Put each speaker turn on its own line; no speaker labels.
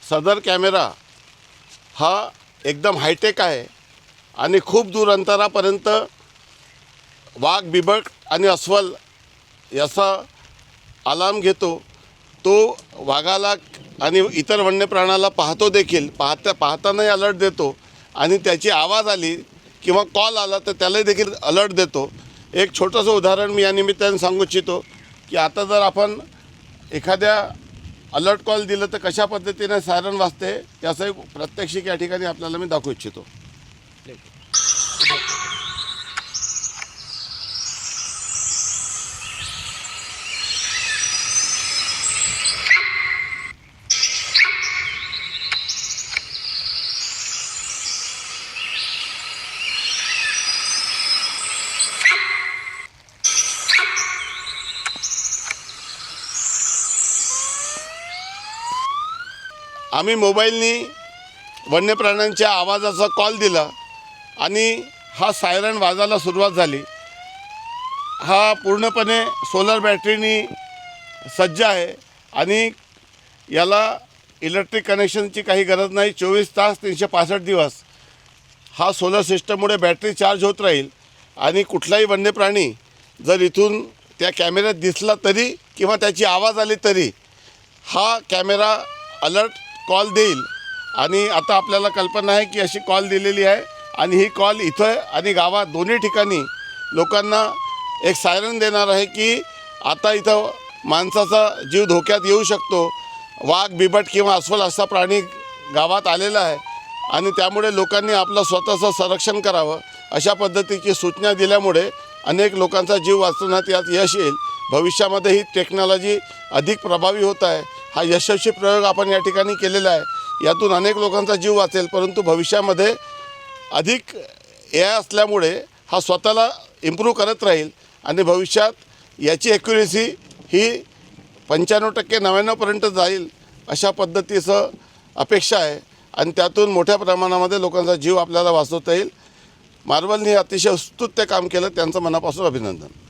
सदर कॅमेरा हा एकदम हायटेक आहे आणि खूप दूर अंतरापर्यंत वाघ, बिबट आणि अस्वल याचा अलार्म घेतो। तो वाघाला आणि इतर वन्य प्राण्याला पाहतो देखील, पाहतानाही अलर्ट देतो आणि त्याची आवाज आली किंवा कॉल आला तर त्यालाही देखील अलर्ट देतो। एक छोटंसं उदाहरण मी या निमित्ताने सांगू इच्छितो की आता जर आपण एखाद्या अलर्ट कॉल दिलं तर कशा पद्धतीने सायरन वाजते याचं एक प्रात्यक्षिक या ठिकाणी आपल्याला मी दाखवू इच्छितो। आम्ही मोबाईलनी वन्य प्राण्यांच्या आवाजाचा कॉल दिला आणि हा सायरन वाजायला सुरुवात झाली। हा पूर्णपणे सोलर बॅटरीनी सज्ज आहे आणि याला इलेक्ट्रिक कनेक्शनची काही गरज नाही। 24 तास 365 दिवस हा सोलर सिस्टममुळे बॅटरी चार्ज होत राहील आणि कुठलाही वन्य प्राणी जर इथून त्या कॅमेऱ्यात दिसला तरी किंवा त्याची आवाज आली तरी हा कॅमेरा अलर्ट कॉल देईल। आणि आता आपल्याला कल्पना आहे की अशी कॉल दिलेली आहे आणि ही कॉल इथं आणि गावात दोन्ही ठिकाणी लोकांना एक सायरन देणार आहे की आता इथं माणसाचा जीव धोक्यात येऊ शकतो। वाघ, बिबट किंवा अस्वल असा प्राणी गावात आलेला आहे आणि त्यामुळे लोकांनी आपलं स्वतःचं संरक्षण करावं अशा पद्धतीची सूचना दिल्यामुळे अनेक लोकांचा जीव वाचवण्यात यात यश येईल। भविष्यामध्ये ही टेक्नॉलॉजी अधिक प्रभावी होत आहे। हा यशस्वी प्रयोग आपण या ठिकाणी केलेला आहे। यातून अनेक लोकांचा जीव वाचेल, परंतु भविष्यामध्ये अधिक AI असल्यामुळे हा स्वतःला इम्प्रूव्ह करत राहील आणि भविष्यात याची ॲक्युरेसी ही 95% 99% जाईल अशा पद्धतीचं अपेक्षा आहे आणि त्यातून मोठ्या प्रमाणामध्ये लोकांचा जीव आपल्याला वाचवता येईल। मार्वलने अतिशय स्तुत्य काम केलं, त्यांचं मनापासून अभिनंदन।